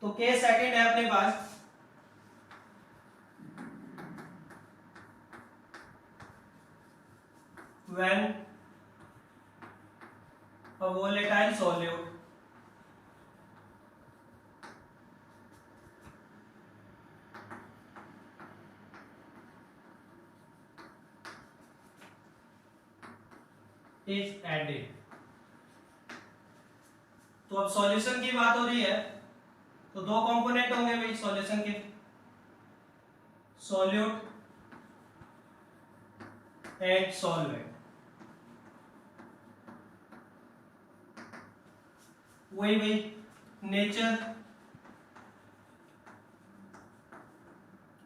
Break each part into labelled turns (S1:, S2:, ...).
S1: तो K second है अपने पास, when a volatile solute is added। तो अब सॉल्यूशन की बात हो रही है, तो दो कंपोनेंट होंगे भाई सॉल्यूशन के, सॉल्यूट एंड सॉल्वेंट। वही भाई nature,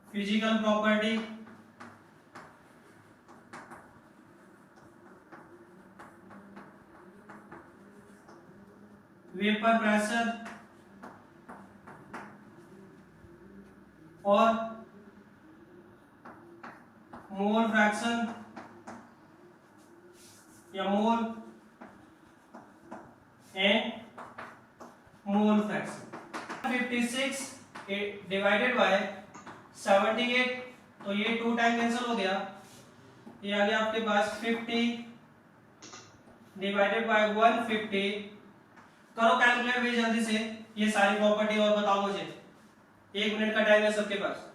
S1: physical property, vapour pressure और मोल फ्रैक्शन या mole and mole fraction. 56 divided by 78, तो ये 2 टाइम कैंसिल हो गया, ये आ गया आपके पास 50 डिवाइडेड बाय 150। करो कैलकुलेट भाई जल्दी से ये सारी प्रॉपर्टी और बताओ मुझे, 1 मिनट का टाइम है सबके पास।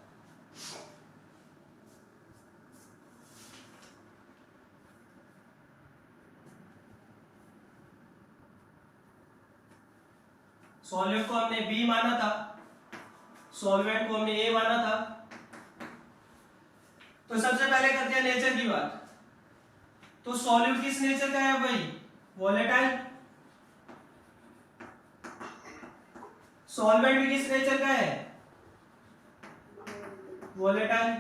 S1: सॉल्वेंट को हमने बी माना था, सॉल्वेंट को हमने ए माना था। तो सबसे पहले करते हैं नेचर की बात। तो सॉल्यूट किस नेचर का है भाई? वोलेटाइल। सॉल्वेंट भी किस नेचर का है? वोलेटाइल।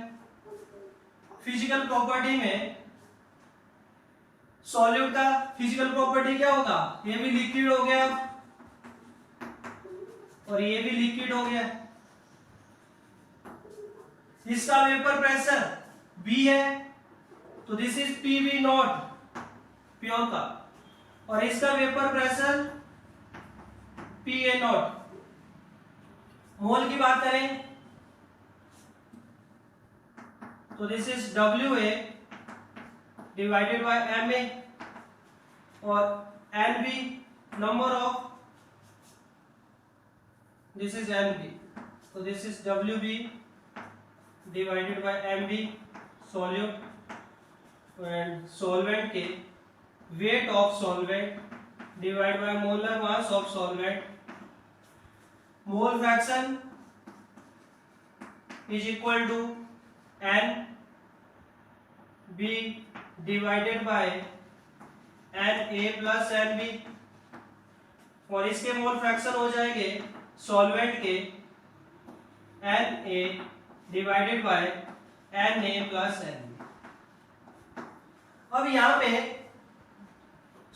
S1: फिजिकल प्रॉपर्टी में सॉल्यूट का फिजिकल प्रॉपर्टी क्या होगा? ये भी लिक्विड हो गया और ये भी लिक्विड हो गया। इसका वेपर प्रेशर B है, तो this is PV naught pure का, और इसका vapour pressure PA naught. Mole की बात करें तो this is WA divided by MA, और NB number of, this is NB, तो this is WB divided by MB solute. And solvent के weight of solvent divide by molar mass of solvent. Mole fraction is equal to NB divided by NA plus NB, और इसके mole fraction हो जाएंगे solvent के Na divided by Na plus NB। अब यहां पे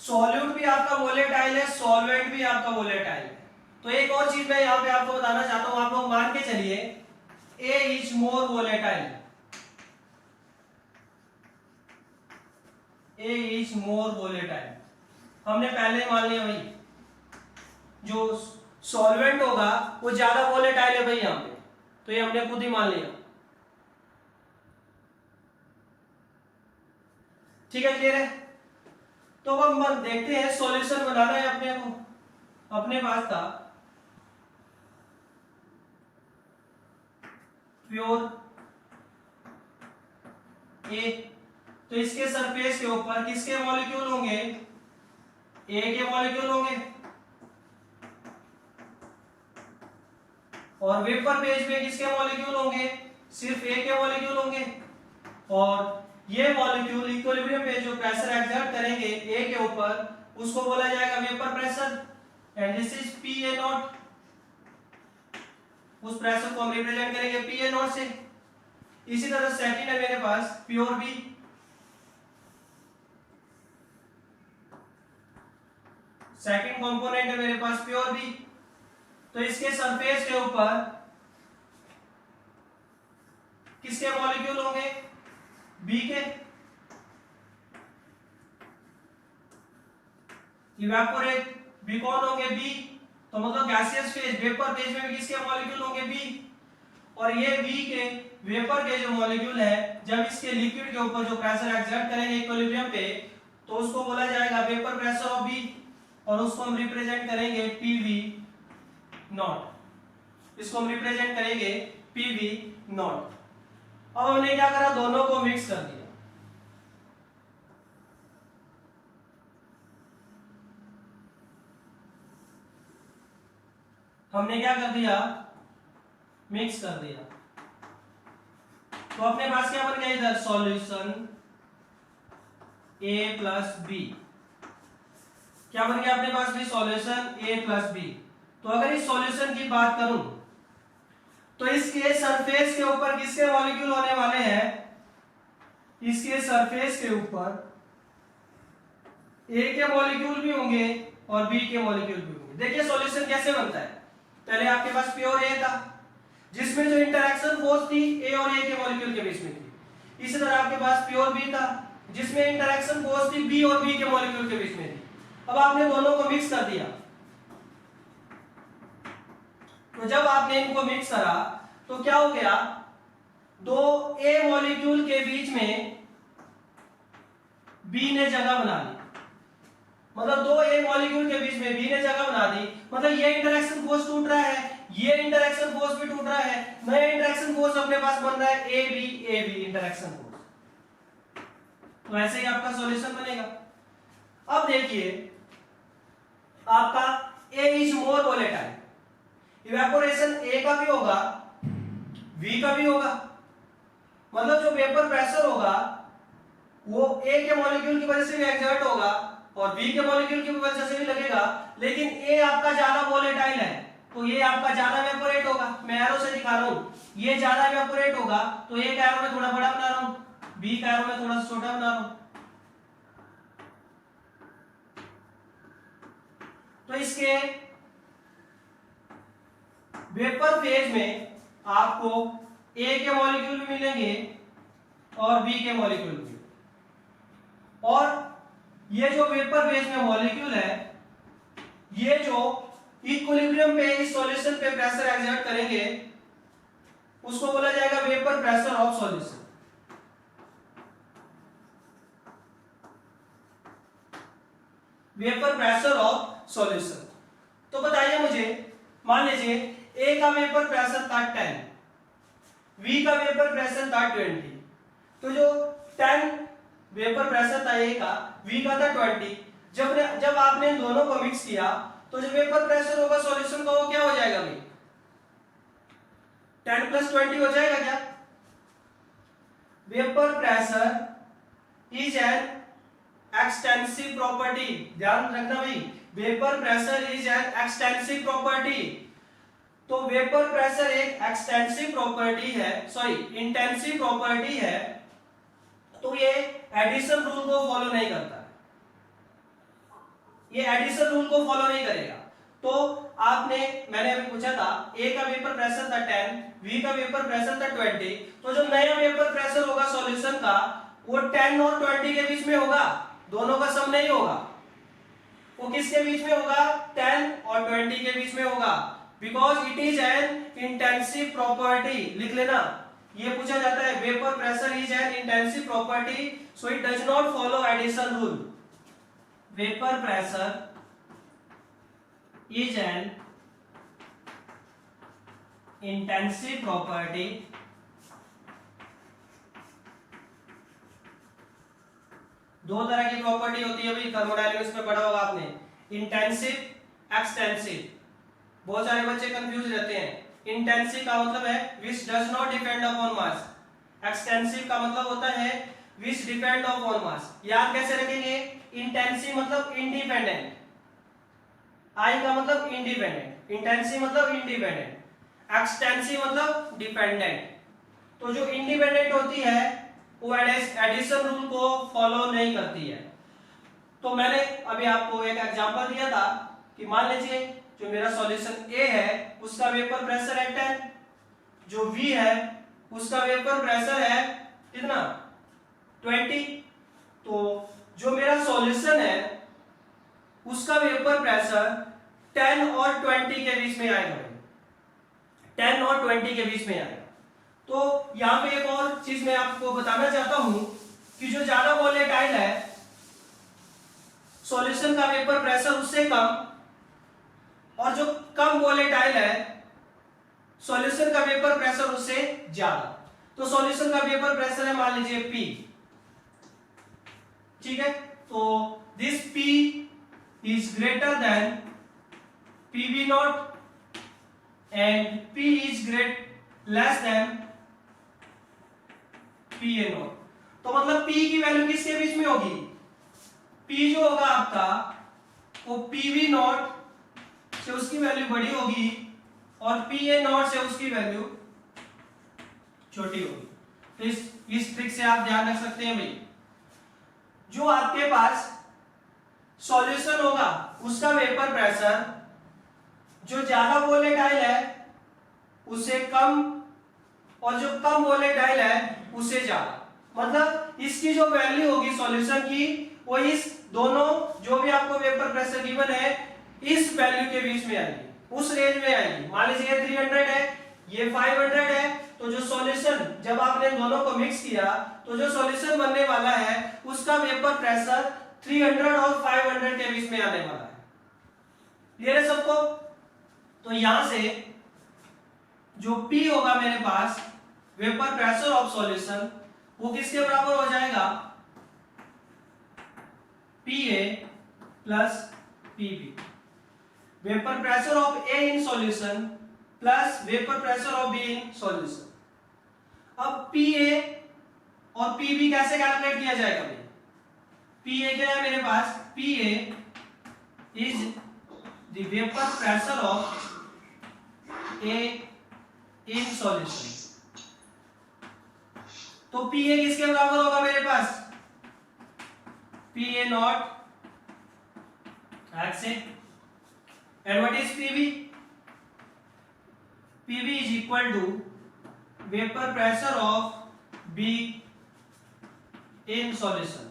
S1: solute भी आपका वोलेटाइल है, सॉल्वेंट भी आपका वोलेटाइल है। तो एक और चीज मैं यहां पे आपको बताना चाहता हूं, आप लोग मान के चलिए A is more volatile, A is more volatile, हमने पहले मान लिया भाई। जो सॉल्वेंट होगा वो ज्यादा वोलेटाइल है भाई यहां पे, तो ये हमने खुद ही मान लिया। ठीक है, क्लियर है? तो अब हम देखते हैं सॉल्यूशन बनाना है अपने को, अपने पास था प्योर ए, तो इसके सरफेस के ऊपर किसके मॉलिक्यूल होंगे? ए के मॉलिक्यूल होंगे, और वेपर पेज पे किसके मॉलिक्यूल होंगे? सिर्फ ए के मॉलिक्यूल होंगे, और ये मॉलिक्यूल इक्विलिब्रियम पे जो प्रेशर एक्सर्ट करेंगे ए के ऊपर उसको बोला जाएगा vapour pressure, and this is PA not. उस प्रेशर को हम रिप्रेजेंट करेंगे PA नॉट से। इसी तरह सेकंड है मेरे पास प्योर बी, सेकंड कंपोनेंट है मेरे पास प्योर बी। तो इसके सरफेस के ऊपर किसके मॉलिक्यूल होंगे? बी के। इवेपोरेट, बी कौन होंगे? बी, तो मतलब गैसियस फेज वेपर फेज में भी किसके मॉलिक्यूल होंगे बी, और ये बी के वेपर के जो मॉलिक्यूल है जब इसके लिक्विड के ऊपर जो प्रेशर एक्सर्ट करेंगे इक्विलिब्रियम पे तो उसको बोला जाएगा वेपर प्रेशर ऑफ बी, और उसको हम रिप्रेजेंट करेंगे पीवी नॉट, इसको हम रिप्रेजेंट करेंगे पीवी नॉट। अब हमने क्या करा, दोनों को मिक्स कर दिया। हमने क्या कर दिया, मिक्स कर दिया। तो अपने पास क्या बन गया इधर, सॉल्यूशन A प्लस बी। क्या बन गया अपने पास भी, सॉल्यूशन A प्लस बी। तो अगर इस सॉल्यूशन की बात करूं तो इसके सरफेस के ऊपर किसके मॉलिक्यूल होने वाले हैं, इसके सरफेस के ऊपर A के मॉलिक्यूल भी होंगे और B के मॉलिक्यूल भी होंगे। देखिए सॉल्यूशन कैसे बनता है, पहले आपके पास प्योर A था जिसमें जो इंटरेक्शन फोर्स थी A और A के मॉलिक्यूल के बीच में थी। इसी तरह आपके पास प्योर B था जिसमें इंटरेक्शन फोर्स थी B और B के मॉलिक्यूल के बीच में थी। अब आपने दोनों को मिक्स कर दिया, तो जब आपने इनको मिक्स करा तो क्या हो गया, दो A मॉलिक्यूल के बीच में B ने जगह बना ली, मतलब दो A मॉलिक्यूल के बीच में B ने जगह बना दी, मतलब ये इंटरेक्शन फोर्स टूट रहा है, ये इंटरेक्शन फोर्स भी टूट रहा है, नया इंटरेक्शन फोर्स अपने पास बन रहा है AB इंटरेक्शन फोर्स। तो ऐसे ही आपका सॉल्यूशन बनेगा। अब देखिए आपका A is more volatile, evaporation A का भी होगा V का भी होगा, मतलब जो वेपर प्रेशर होगा वो A के मॉलिक्यूल की वजह से भी एक्सर्ट होगा और B के मॉलिक्यूल की वजह से भी लगेगा, लेकिन A आपका ज्यादा वोलेटाइल है तो ये आपका ज्यादा इवेपोरेट होगा। मैं एरो से दिखा रहा हूं, ये ज्यादा इवेपोरेट होगा तो A का एरो में थोड़ा बड़ा बना रहा हूं, B का एरो में थोड़ा सा छोटा बना रहा हूं। तो इसके वेपर फेज में आपको A के मॉलिक्यूल भी मिलेंगे और B के मॉलिक्यूल भी, और ये जो वेपर फेज में मॉलिक्यूल है ये जो इक्विलिब्रियम पे इस सॉल्यूशन पे प्रेशर एक्सर्ट करेंगे उसको बोला जाएगा vapour pressure of solution. Vapour pressure of solution. तो बताइए मुझे, मान लीजिए A का वेपर प्रेशर था 10, V का वेपर प्रेशर था 20, तो जो 10 वेपर प्रेशर था A का, V का था 20, जब आपने इन दोनों को मिक्स किया तो जो वेपर प्रेशर होगा सॉल्यूशन का वो क्या हो जाएगा भाई, 10 प्लस 20 हो जाएगा क्या। Vapour pressure is an extensive property, ध्यान रखना भाई, vapour pressure is an extensive property. तो वेपर प्रेशर एक एक्सटेंसिव प्रॉपर्टी है, सॉरी इंटेंसिव प्रॉपर्टी है, तो ये एडिशन रूल को फॉलो नहीं करता, ये एडिशन रूल को फॉलो नहीं करेगा। तो आपने, मैंने अभी पूछा था A का वेपर प्रेशर था 10, V का वेपर प्रेशर था 20, तो जो नया वेपर प्रेशर होगा सॉल्यूशन का वो 10 और 20 के बीच में होगा, दोनों का सम नहीं होगा। वो किसके बीच में होगा, 10 और 20 के बीच में होगा, because it is an intensive property. लिख लेना, ये पूछा जाता है vapour pressure is an intensive property, so it does not follow addition rule. Vapour pressure is an intensive property दो तरह की प्रॉपर्टी होती है भाई, थर्मोडायनामिक्स में पढ़ा होगा आपने, इंटेंसिव एक्सटेंसिव। बहुत सारे बच्चे कंफ्यूज रहते हैं। इंटेंसिव का मतलब है which does not depend upon mass, extensive का मतलब होता है which depend upon mass। याद कैसे रखेंगे, इंटेंसिव मतलब इंडिपेंडेंट, आई का मतलब इंडिपेंडेंट, इंटेंसिव मतलब इंडिपेंडेंट, एक्सटेंसिव मतलब डिपेंडेंट। तो जो इंडिपेंडेंट होती है वो एडिशन रूल को फॉलो नहीं करती है। तो मैंने अभी आपको एक एग्जांपल दिया था कि मान लीजिए जो मेरा सॉल्यूशन A है उसका वेपर प्रेशर है 10, जो V है उसका वेपर प्रेशर है कितना 20, तो जो मेरा सॉल्यूशन है उसका वेपर प्रेशर 10 और 20 के बीच में आएगा भाई, 10 और 20 के बीच में आएगा। तो यहाँ पे एक और चीज मैं आपको बताना चाहता हूं कि जो ज्यादा वोलेटाइल है सॉल्यूशन का वेपर प्रेशर उससे कम, और जो कम वोलेटाइल है सॉल्यूशन का वेपर प्रेशर उससे ज्यादा। तो सॉल्यूशन का वेपर प्रेशर है मान लीजिए P, ठीक है। तो this P is greater than PV not and P is less than PA not. तो मतलब P की वैल्यू किसके बीच में होगी? P जो होगा आपका वो PV नॉट से उसकी वैल्यू बड़ी होगी और PA नॉट से उसकी वैल्यू छोटी होगी। तो इस ट्रिक से आप ध्यान रख सकते हैं भाई, जो आपके पास सॉल्यूशन होगा उसका वेपर प्रेशर जो ज्यादा वोलेटाइल है उससे कम और जो कम वोलेटाइल है उससे ज्यादा। मतलब इसकी जो वैल्यू होगी सॉल्यूशन की वो इस दोनों जो भी आपको वेपर प्रेशर गिवन है इस वैल्यू के बीच में आएगी, उस रेंज में आएगी। मान लीजिए 300 है, ये 500 है, तो जो सॉल्यूशन जब आपने दोनों को मिक्स किया तो जो सॉल्यूशन बनने वाला है उसका वेपर प्रेशर 300 और 500 के बीच में आने वाला है। क्लियर है सबको? तो यहां से जो P होगा मेरे पास वेपर प्रेशर ऑफ सॉल्यूशन वो किसके बराबर हो जाएगा? PA plus PB। Vapour pressure of A in solution plus vapour pressure of B in solution. अब PA और PB कैसे कैलकुलेट किया जाएगा भाई? PA क्या है मेरे पास? PA is the vapour pressure of A in solution. तो PA किसके बराबर होगा मेरे पास? PA naught XA। And what is PV? PV is equal to vapor pressure of B in solution।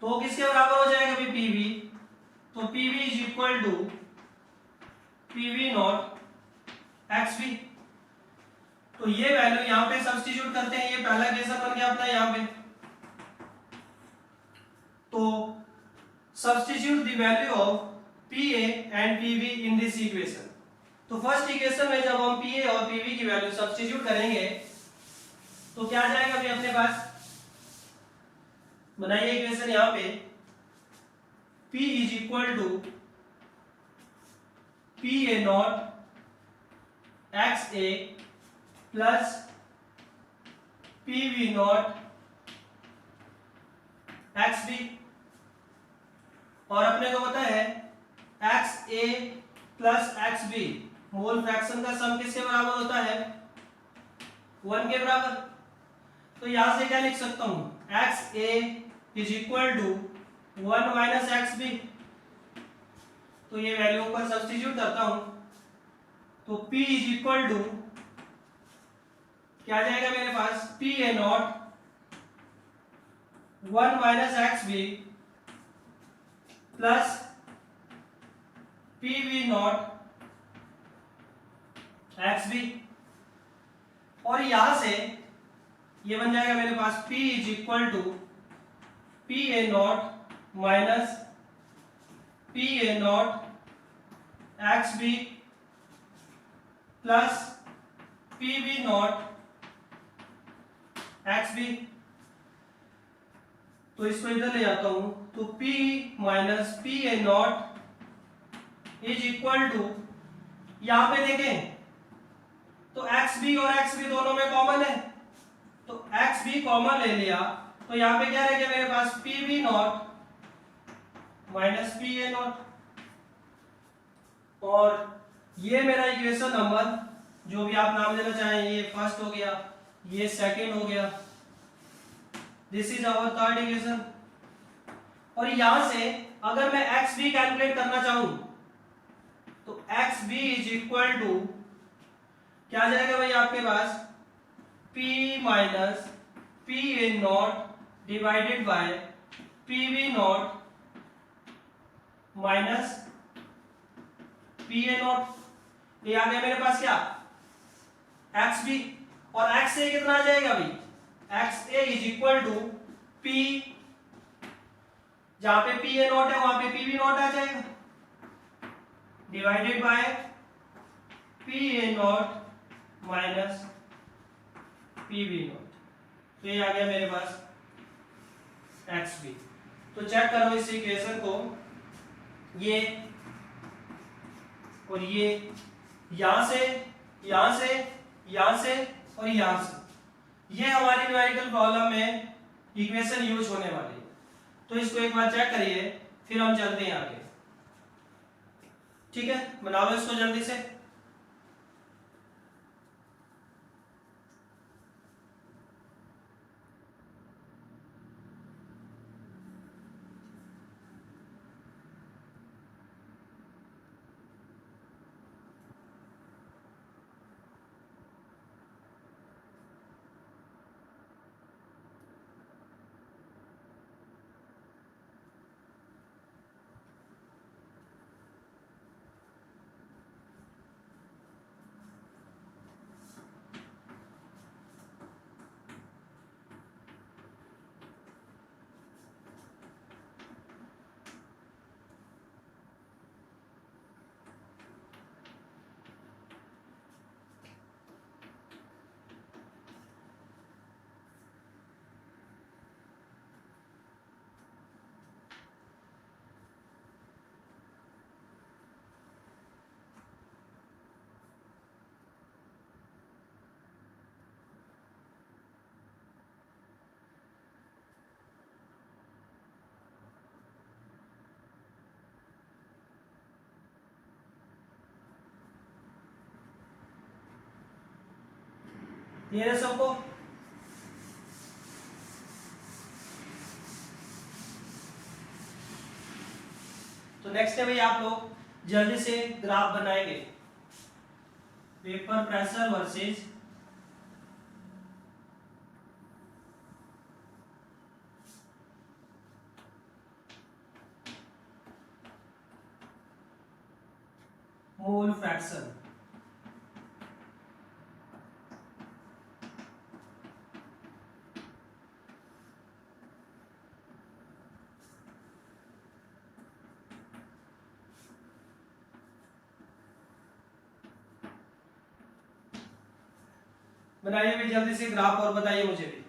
S1: तो किसके बराबर हो जाएगा अभी PV? तो PV is equal to PV not XV। तो ये वैल्यू यहां पे सब्स्टिट्यूट करते हैं, ये पहला इक्वेशन बन गया अपना यहां पे। तो substitute the value of PA and PV in this equation। तो फर्स्ट इक्वेशन में जब हम PA और PV की वैल्यू सब्स्टिट्यूट करेंगे तो क्या आ जाएगा अभी अपने पास? बनाइए इक्वेशन यहां पे। P is equal to PA naught XA plus PV naught XB। और अपने को पता है XA plus XB mole fraction का सम किसके बराबर होता है? 1 के बराबर। तो यहां से क्या लिख सकता हूं? XA is equal to 1 minus XB। तो ये वैल्यू ऊपर सब्स्टिट्यूट करता हूं तो P इज इक्वल टू क्या आ जाएगा मेरे पास? PA naught 1 minus XB plus PV naught XB। और यहां से ये बन जाएगा मेरे पास P is equal to PA naught minus PA naught XB plus PV naught XB। तो इसको इधर ले जाता हूं तो P minus PA naught is equal to, यहां पे देखें तो XB और XB दोनों में कॉमन है तो XB कॉमन ले लिया तो यहां पे क्या रह गया मेरे पास? PV naught minus PA not. और ये मेरा इक्वेशन नंबर जो भी आप नाम देना चाहें, ये फर्स्ट हो गया, ये सेकंड हो गया, this is our third equation. और यहां से अगर मैं XB कैलकुलेट करना चाहूं तो XB इज इक्वल टू क्या आ जाएगा भाई आपके पास? P minus PA naught divided by PV naught minus P A naught, ये आ गया मेरे पास क्या एक्स बी, और एक्स ए कितना आ जाएगा भाई, X A is equal to P, जहां पे पी ए नॉट है वहां पे पी बी नॉट आ जाएगा, divided by P A naught minus P B naught, तो ये आ गया मेरे पास एक्स बी। तो चेक करो इस इक्वेशन को, ये और ये यहां से यहां से यहां से और यहां से, ये हमारी न्यूमेरिकल प्रॉब्लम में इक्वेशन यूज होने वाली है। तो इसको एक बार चेक करिए, फिर हम चलते हैं आगे। ठीक है, बनाओ इसको जल्दी से। ये है सबको, तो नेक्स्ट है भाई आप लोग जल्दी से ग्राफ बनाएंगे, vapour pressure versus mole fraction. बनाइए भी जल्दी से ग्राफ और बताइए मुझे भी।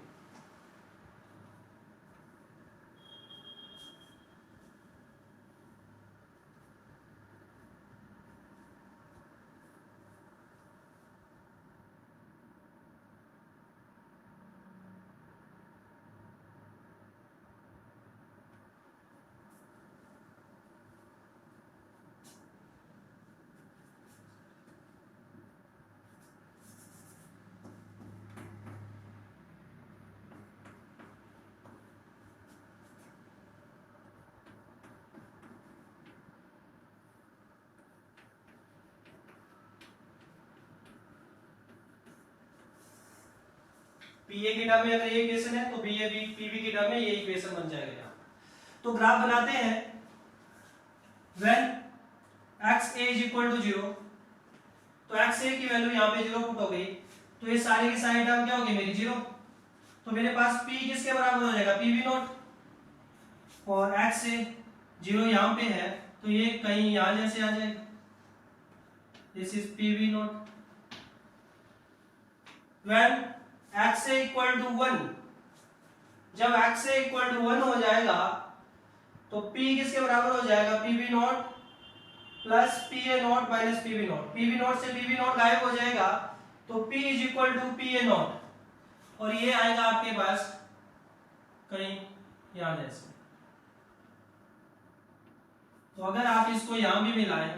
S1: पीए की टर्म में अगर ये इक्वेशन है तो बीए भी पीबी की टर्म में ये इक्वेशन बन जाएगा यहाँ। तो ग्राफ बनाते हैं, when X A is equal to 0, तो एक्स ए की वैल्यू यहाँ पे 0 पुट हो गई, तो ये सारी की सारी टर्म क्या होगी मेरी 0, तो मेरे पास पी किसके बराबर हो जाएगा पी बी नॉट, और एक्स ए 0 यहाँ पे है तो ये कहीं यहाँ जैसे आ जाएगा, this is P B naught. When X A equal to 1, जब एक्स ए इक्वल टू 1 हो जाएगा तो P किसके बराबर हो जाएगा P B naught plus P A naught minus P B naught, P B naught से पी बी नॉट गायब हो जाएगा तो P is equal to P A naught, और ये आएगा आपके पास कहीं यहां जैसे। तो अगर आप इसको यहां भी मिलाएं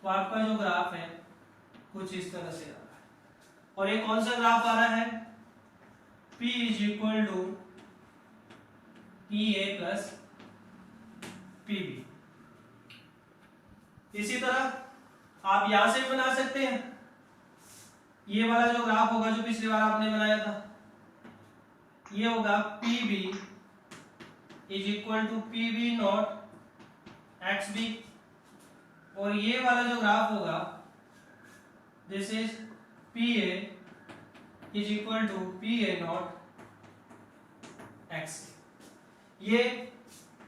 S1: तो आपका जो ग्राफ है कुछ इस तरह से आ रहा है, और ये कौन सा ग्राफ आ रहा है, P is equal to P A plus P B. इसी तरह आप यहां से भी बना सकते हैं, ये वाला जो ग्राफ होगा जो पिछली बार आपने बनाया था, ये होगा P B is equal to P B naught X B, और ये वाला जो ग्राफ होगा this is P A is equal to P A naught X. ये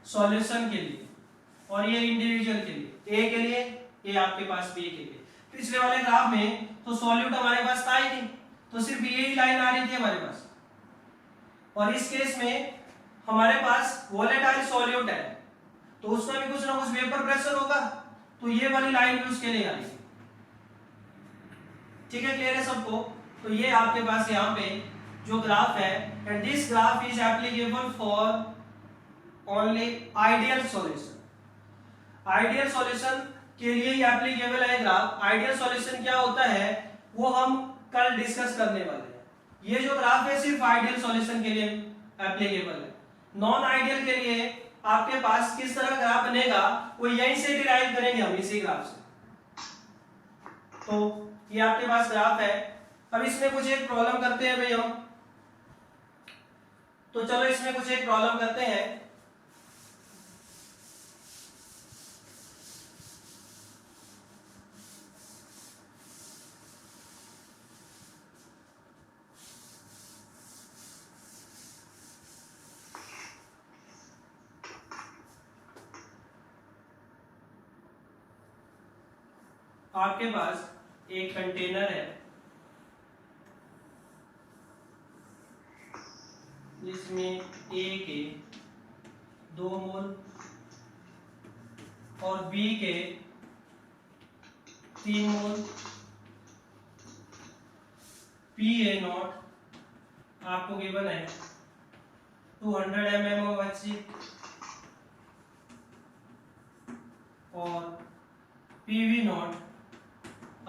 S1: सॉल्यूशन के लिए और ये इंडिविजुअल के लिए, ए के लिए, ये आपके पास बी के लिए। पिछले वाले ग्राफ में तो सॉल्यूट हमारे पास था ही नहीं, तो सिर्फ ये ही लाइन आ रही थी हमारे पास, और इस केस में हमारे पास वोलेटाइल सॉल्यूट है तो उसमें भी कुछ ना कुछ वेपर प्रेशर होगा, तो ये वाली लाइन भी उसके लिए आएगी। ठीक है, क्लियर है सबको? तो ये आपके पास यहाँ पे जो ग्राफ है, and this graph is applicable for only ideal solution. Ideal solution के लिए ही एप्लीकेबल है ग्राफ। आइडियल सॉल्यूशन क्या होता है वो हम कल डिस्कस करने वाले हैं। ये जो ग्राफ है सिर्फ आइडियल सॉल्यूशन के लिए एप्लीकेबल है। नॉन आइडियल के लिए आपके पास किस तरह का ग्राफ बनेगा वो यहीं से डिराइव करेंगे हम, इसी ग्राफ से। तो ये आपके पास ग्राफ है। अब इसमें कुछ एक प्रॉब्लम करते हैं भाई हम, तो चलो इसमें कुछ एक प्रॉब्लम करते हैं। आपके पास एक कंटेनर है जिसमें ए के 2 मोल और बी के 3 मोल, पी ए नॉट आपको गिवन है 200 mm ऑफ HG और पीवी नॉट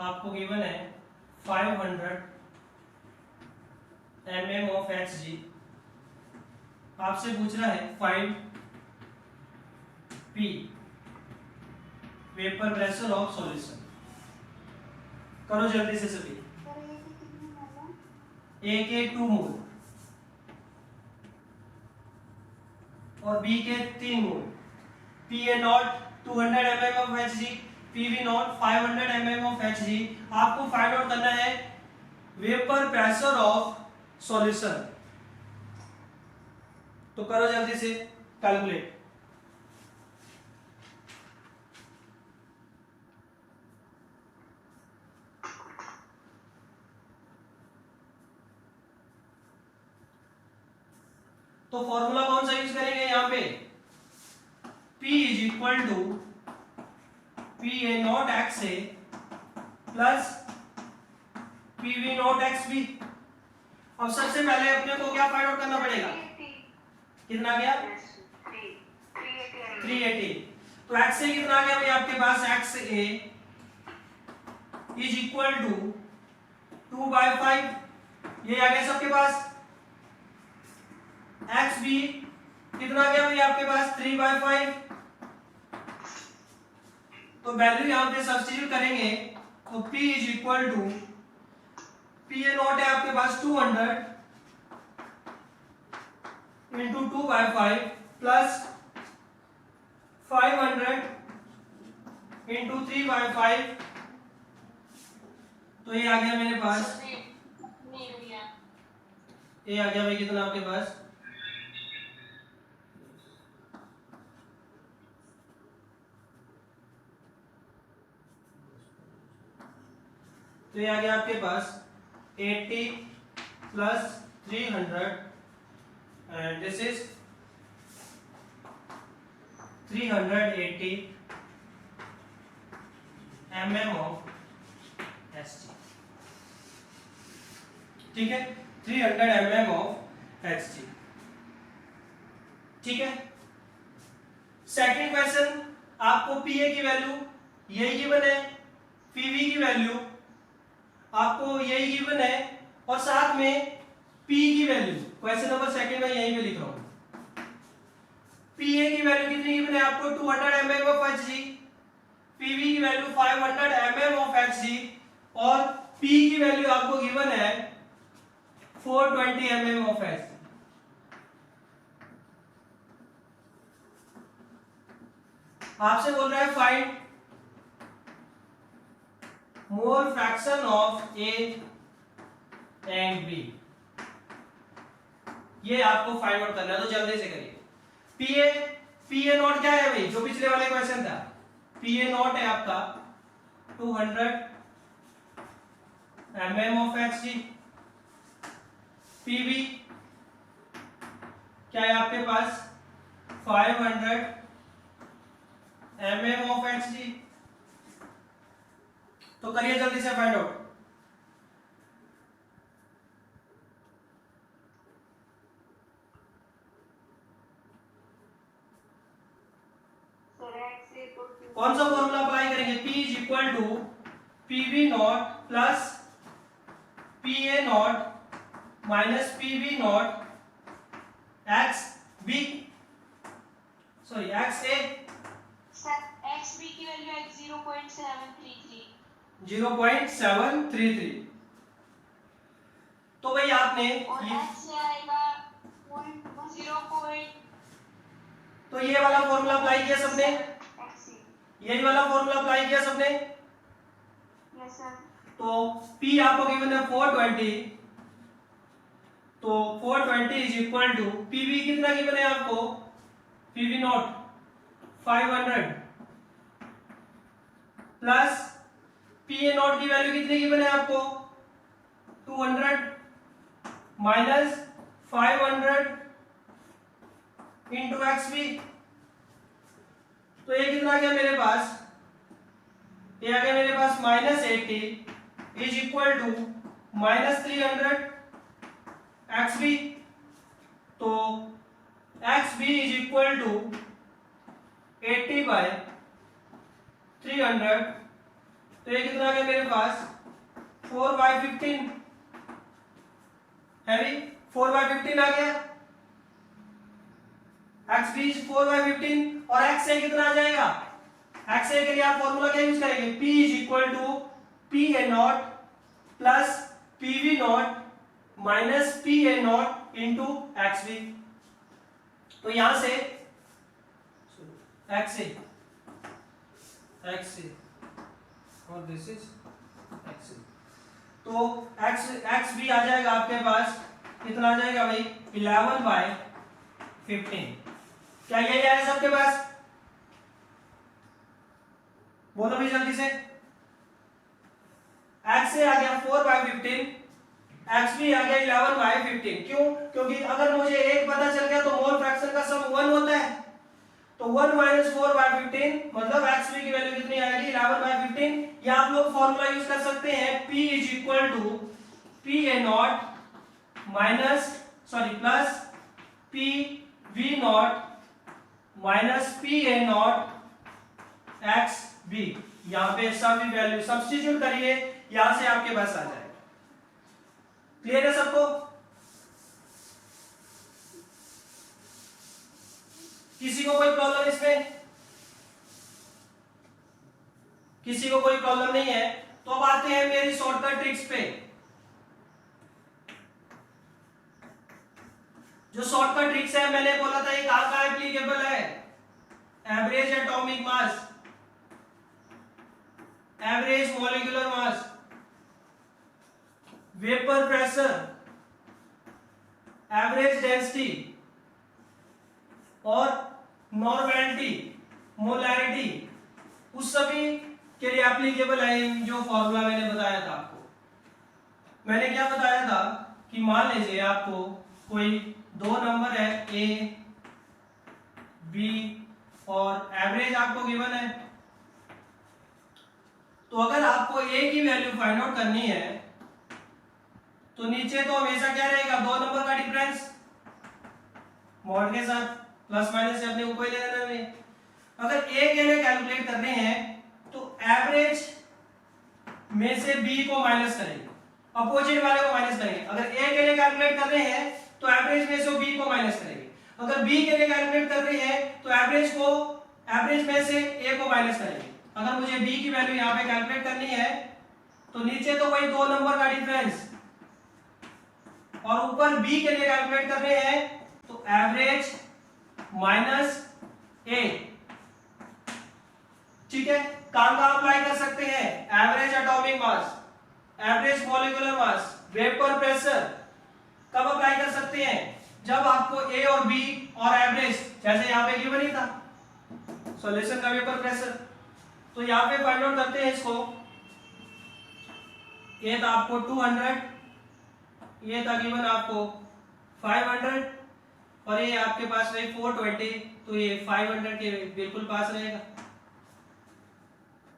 S1: आपको गिवन है 500 mm ऑफ HG। आपसे पूछ रहा है find P vapour pressure of solution. करो जल्दी से सभी। ए के 2 मोल और बी के 3 mole, P A naught 200 mm of HG, PV naught 500 mm of HG। आपको फाइंड आउट करना है वेपर प्रेशर ऑफ सॉल्यूशन। तो करो जल्दी से कैलकुलेट। तो फॉर्मूला कौन सा यूज करेंगे यहां पे? P is equal to P A naught X A plus P V naught X B. अब सबसे पहले अपने को क्या फाइंड आउट करना पड़ेगा? कितना गया? 380। तो एक्स ए कितना आ गया भाई आपके पास? X A is equal to 2/5, ये आ गया सबके पास। एक्स बी कितना आ गया भाई आपके पास? 3/5। तो वैल्यू यहां पे सब्स्टिट्यूट करेंगे तो P is equal to P A naught है आपके पास 200 इंटू 2/5 प्लस 500 इंटू 3/5। तो ये आ गया मेरे पास, ये आ गया भाई कितना आपके पास? तो ये आ गया आपके पास 80 plus 300 and this is 380 mm of HG। ठीक है, 300 mm ऑफ HG। ठीक है, सेकंड क्वेश्चन आपको PA की वैल्यू यही गिवन है, PV की वैल्यू आपको यही गिवन है और साथ में P की वैल्यू, क्वेश्चन नंबर सेकंड में यहीं पे लिख रहा हूं। PA की वैल्यू कितनी गिवन है आपको? 200 mm ऑफ HG, PV की वैल्यू 500 mm ऑफ HG और P की वैल्यू आपको गिवन है 420 mm ऑफ HG। आपसे बोल रहा है find mole fraction of A and B, ये आपको फाइंड आउट करना है, तो जल्दी से करिए। पी ए नॉट क्या है भाई, जो पिछले वाले क्वेश्चन था, पी ए नॉट है आपका 200 mm of X G. P B क्या है आपके पास 500 mm ऑफ एक्स जी। तो करिए जल्दी से फाइंड आउट। कौन सा फॉर्मूला अप्लाई करेंगे, P is equal to P V naught plus P A naught minus P V naught X B, sorry X A,
S2: X B की वैल्यू है 0.733।
S1: 0.733। तो भाई आपने
S2: और एक्स से आएगा 0.
S1: तो ये वाला फॉर्मूला अप्लाई किया सबने, यही वाला फॉर्मूला अप्लाई किया सबने।
S2: Yes sir.
S1: तो P आपको गिवन है 420, तो 420 इज इक्वल टू PV कितना गिवन है आपको, PV not 500 plus PA not की वैल्यू कितनी गिवन है आपको 200 माइनस 500 इंटू XB। तो ये कितना आ गया मेरे पास, ये आ गया मेरे पास -80 इज इक्वल टू -300 XB। तो XB इज इक्वल टू 80/300। तो ये कितना आ गया मेरे पास 4/15 है भी, 4/15 आ गया। XB इज 4/15 और XA कितना आ जाएगा, XA के लिए आप फॉर्मूला क्या यूज करेंगे, P is equal to PA naught plus PV naught minus PA naught into XB। तो यहां से XA और दिस इज XA, तो XB आ जाएगा आपके पास कितना आ जाएगा भाई 11/15। क्या यही आया सबके पास, बोलो भी जल्दी से। XA आ गया 4/15, XB आ गया 11/15। क्यों, क्योंकि अगर मुझे एक पता चल गया तो मोल फ्रैक्शन का सम 1 होता है, तो 1 - 4/15 मतलब XB की वैल्यू कितनी आएगी 11/15। या आप लोग फॉर्मूला यूज कर सकते हैं P is equal to PA naught minus sorry plus PV naught minus PA naught XB। यहां पे सभी वैल्यू सब्स्टिट्यूट करिए, यहां से आपके पास आ जाएगा। क्लियर है सबको, किसी को कोई प्रॉब्लम इसमें, किसी को कोई प्रॉब्लम नहीं है। तो अब आते हैं मेरी शॉर्टकट ट्रिक्स पे। जो शॉर्टकट ट्रिक्स है मैंने बोला था ये कहां एप्लीकेबल है, average atomic mass, average molecular mass, vapour pressure, average density और नॉर्मेलिटी मोलैरिटी, उस सभी के लिए एप्लीकेबल है जो फॉर्मूला मैंने बताया था आपको। मैंने क्या बताया था कि मान लीजिए आपको कोई दो नंबर है A B और एवरेज आपको गिवन है, तो अगर आपको A की वैल्यू फाइंड आउट करनी है तो नीचे तो हमेशा क्या रहेगा, दो नंबर का डिफरेंस मॉड के साथ, प्लस माइनस से अपने ऊपर ले लेना है। अगर A के लिए कैलकुलेट कर रहे हैं तो एवरेज में से B को माइनस करेंगे, अपोजिट वाले को माइनस करेंगे। अगर A के लिए कैलकुलेट कर रहे हैं तो एवरेज में से B को माइनस करेंगे। अगर B के लिए कैलकुलेट कर रहे हैं तो एवरेज में से A को माइनस करेंगे। अगर मुझे B की वैल्यू यहाँ पे कैलकुलेट करनी है तो नीचे तो वही दो नंबर का डिफरेंस और ऊपर B के लिए कैलकुलेट कर रहे हैं तो एवरेज माइनस A ठीक है, कहाँ अप्लाई कर सकते हैं? Average atomic mass, average molecular mass, vapour pressure कब अप्लाई कर सकते हैं? जब आपको ए और बी और एवरेज, जैसे यहाँ पे गिवन ही था सॉल्यूशन का वेपर प्रेशर, तो यहाँ पे फाइंड आउट करते हैं इसको। ये था आपको 200, ये था गिवन आपको 500 और ये आपके पास रही 420, तो ये 500 के बिल्कुल पास रहेगा।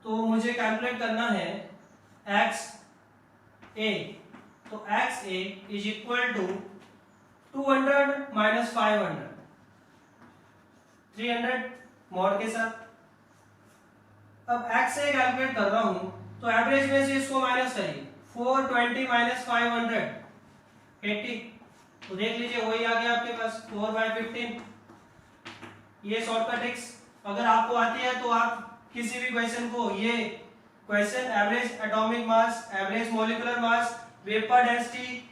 S1: तो मुझे कैलकुलेट करना है एक्स ए, तो X A is equal to 200 minus 500, 300 mod के साथ। अब एक्स ए कैलकुलेट कर रहा हूं तो एवरेज में से इसको माइनस करिए, 420 माइनस 500 80, तो देख लीजिए वही आ गया आपके पास 4/15। ये शॉर्टकट ट्रिक्स अगर आपको आती है तो आप किसी भी क्वेश्चन को, ये question average atomic mass, average molecular mass, vapour density,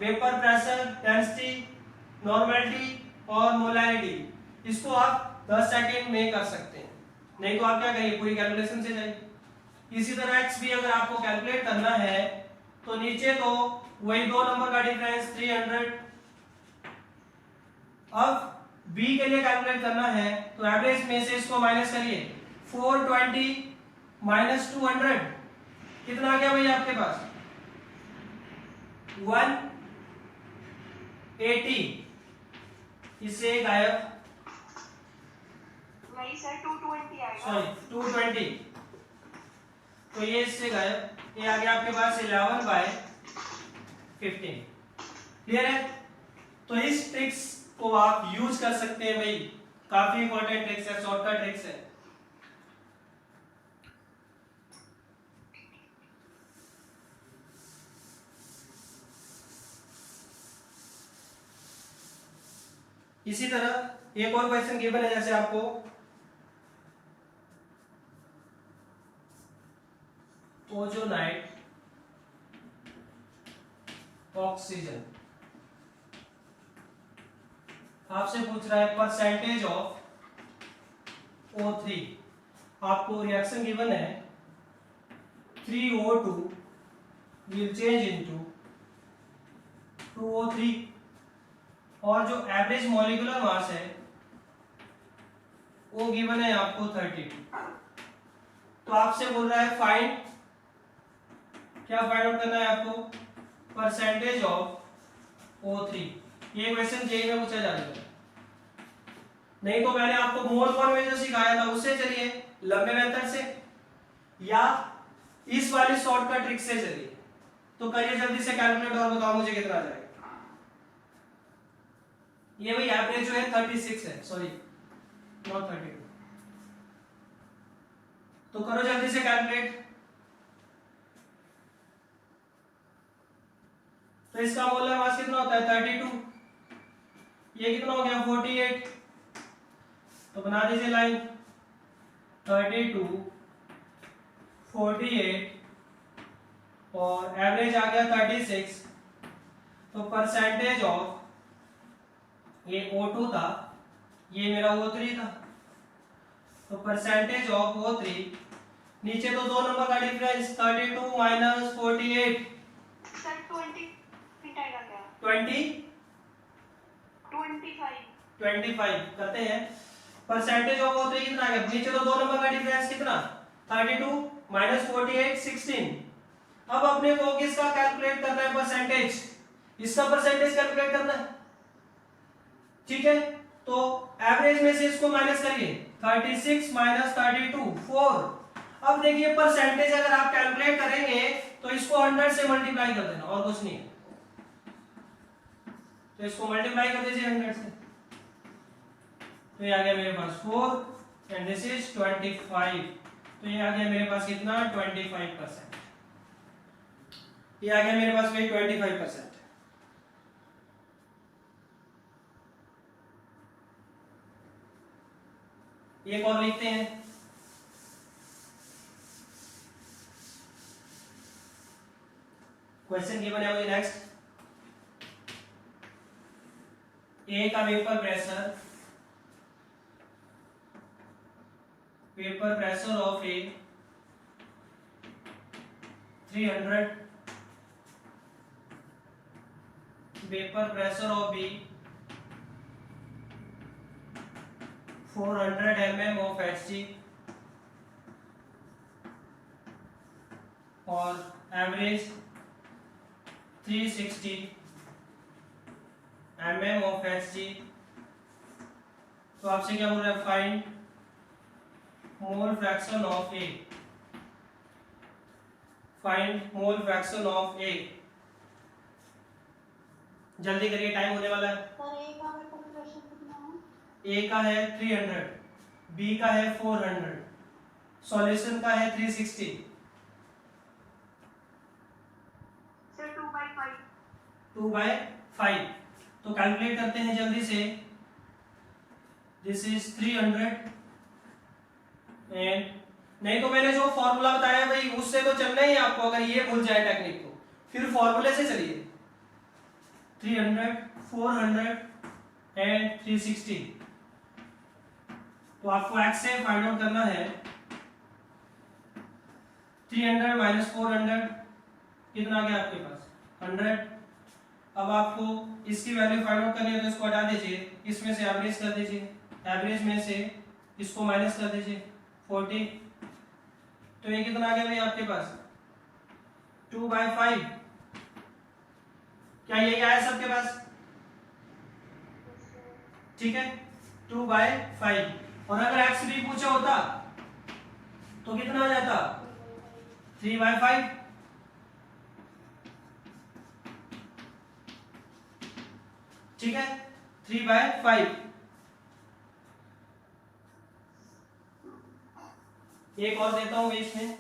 S1: vapour pressure density, normality और मोलैरिटी, इसको आप 10 सेकंड में कर सकते हैं, नहीं तो आप क्या करिए पूरी कैलकुलेशन से जाइए। इसी तरह एक्स भी अगर आपको कैलकुलेट करना है तो नीचे तो वही 2 नंबर का डिफरेंस 300। अब बी के लिए कैलकुलेट करना है तो एवरेज में से इसको माइनस करिए, 420 माइनस 200 कितना आ गया भैया आपके पास? 180, इससे गायब,
S2: वही सर 220 आएगा।
S1: सॉरी 220, तो ये इससे गायब, ये आ गया आपके पास 11/15। क्लियर है? तो इस ट्रिक्स को आप यूज कर सकते हैं भाई, काफी इंपॉर्टेंट ट्रिक्स है, शॉर्टकट ट्रिक्स है। इसी तरह एक और क्वेश्चन गिवन है, जैसे आपको ओजोनाइट ऑक्सीजन आपसे पूछ रहा है परसेंटेज ऑफ O3, आपको रिएक्शन गिवन है 3O2 will change into 2O3 और जो एवरेज मॉलिक्यूलर मास है वो गिवन है आपको 32। तो आपसे बोल रहा है फाइंड, क्या फाइंड आउट करना है आपको? Percentage of O3। ये क्वेश्चन जेईई में पूछा जाएगा, नहीं तो मैंने आपको मोल फॉर्म में जो सिखाया था उससे चलिए, लंबे मेथड से, या इस वाली शॉर्टकट ट्रिक से चलिए। तो करिए जल्दी से कैलकुलेट और बताओ मुझे कितना आ जाएगा। ये भाई एवरेज जो है 36 है, सॉरी नॉट 32, तो करो जल्दी से कैलकुलेट। तो इसका मोलर मास कितना होता है? 32, ये कितना हो गया? 48, तो बना दीजिए लाइन 32 48 और एवरेज आ गया 36। तो परसेंटेज ऑफ, ये O2 था, ये मेरा O3 था, तो परसेंटेज ऑफ O3, नीचे तो 2 नंबर का डिफरेंस 32 माइनस 48,
S2: सर 20 आएगा क्या?
S1: 25 करते हैं। परसेंटेज ऑफ O3 कितना आ गया? नीचे तो 2 नंबर का डिफरेंस कितना? 32 माइनस 48 16। अब अपने को किसका कैलकुलेट करना है? परसेंटेज, इसका परसेंटेज कैलकुलेट करना है, ठीक है। तो एवरेज में से इसको माइनस करिए, 36 माइनस 32 4। अब देखिए परसेंटेज अगर आप कैलकुलेट करेंगे तो इसको 100 से मल्टीप्लाई कर देना और कुछ नहीं है, तो इसको मल्टीप्लाई कर दीजिए 100 से, तो ये आ गया मेरे पास 4 एंड दिस इज 25, तो ये आ गया मेरे पास कितना? 25%। ये आ गया मेरे पास भाई 25%। एक और लिखते हैं, क्वेश्चन गिवन है मुझे नेक्स्ट, ए का vapour pressure vapour pressure of A 300, vapour pressure of B 400 mm of Hg, और एवरेज 360 mm of Hg। तो आपसे क्या बोल रहा है, find mole fraction of A, find mole fraction of A. जल्दी करिए, टाइम होने वाला है। ए का है 300, बी का है 400, सॉल्यूशन का है 360। 2/5। तो कैलकुलेट करते हैं जल्दी से। दिस इज 300 एंड, नहीं तो मैंने जो फॉर्मूला बताया भाई उससे तो चलना ही है आपको। अगर ये भूल जाए टेक्निक तो फिर फॉर्मूले से चलिए। 300, 400 एंड 360। तो आपको एक्स से फाइंड आउट करना है। 300 माइनस 400 कितना आ गया आपके पास, 100। अब आपको इसकी वैल्यू फाइंड आउट करनी है तो इसको हटा दीजिए, इसमें से एवरेज कर दीजिए, एवरेज में से इसको माइनस कर दीजिए 40। तो ये कितना आ गया भाई आपके पास, 2/5। क्या ये क्या है सबके पास, ठीक है, 2/5। और अगर एक्स भी पूछा होता तो कितना आ जाता, 3/5। ठीक है, 3/5। एक और देता हूं इसमें।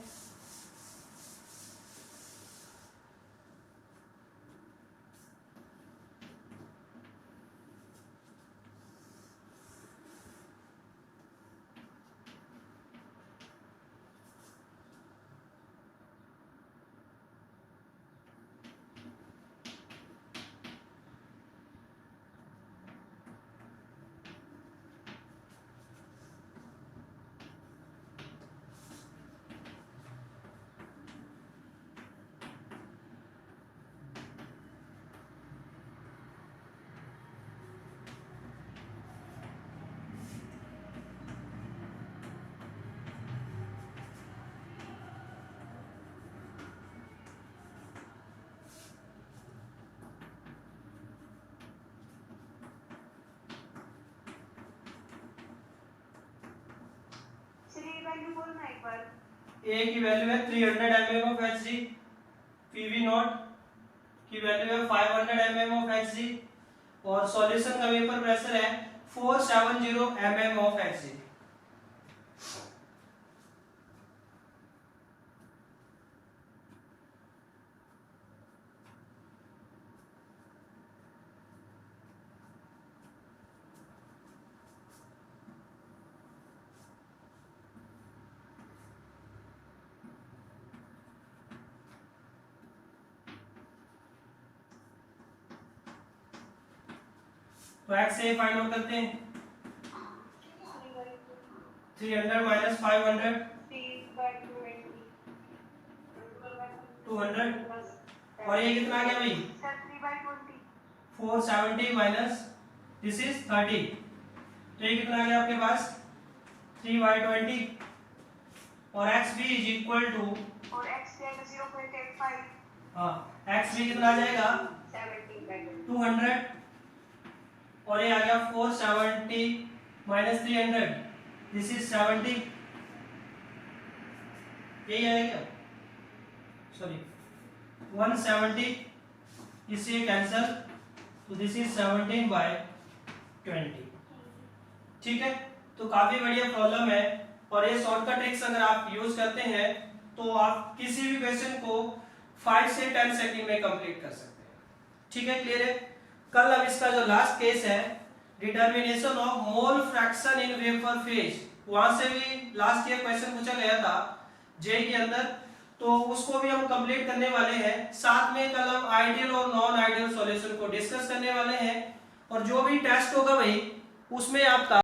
S1: ए की वैल्यू है 300 mm of Hg, PV not की वैल्यू है 500 mm ऑफ Hg, और सॉल्यूशन का वेपर प्रेशर है 470 mm ऑफ Hg। तो x से फाइंड आउट करते हैं। 300 माइनस 500 200, और ये कितना आ गया भाई, 470 माइनस दिस इज 30। तो ये कितना आ गया आपके पास, 3/20। और x भी इज इक्वल टू, हाँ x भी कितना आ जाएगा 200, और ये आ गया 470 माइनस 300 दिस इज 70। यही आएगा, सॉरी 170, इससे कैंसल, तो दिस इज 17/20। ठीक है, तो काफी बढ़िया प्रॉब्लम है, और ये शॉर्टकट ट्रिक्स अगर आप यूज करते हैं तो आप किसी भी क्वेश्चन को 5 से 10 सेकंड में कंप्लीट कर सकते हैं। ठीक है, क्लियर है। कल अब इसका जो लास्ट केस है, determination of mole fraction in vapour phase, वहां से भी लास्ट ईयर क्वेश्चन पूछा गया था जे के अंदर, तो उसको भी हम कंप्लीट करने वाले हैं। साथ में कल हम आइडियल और नॉन आइडियल सॉल्यूशन को डिस्कस करने वाले हैं, और जो भी टेस्ट होगा भाई उसमें आपका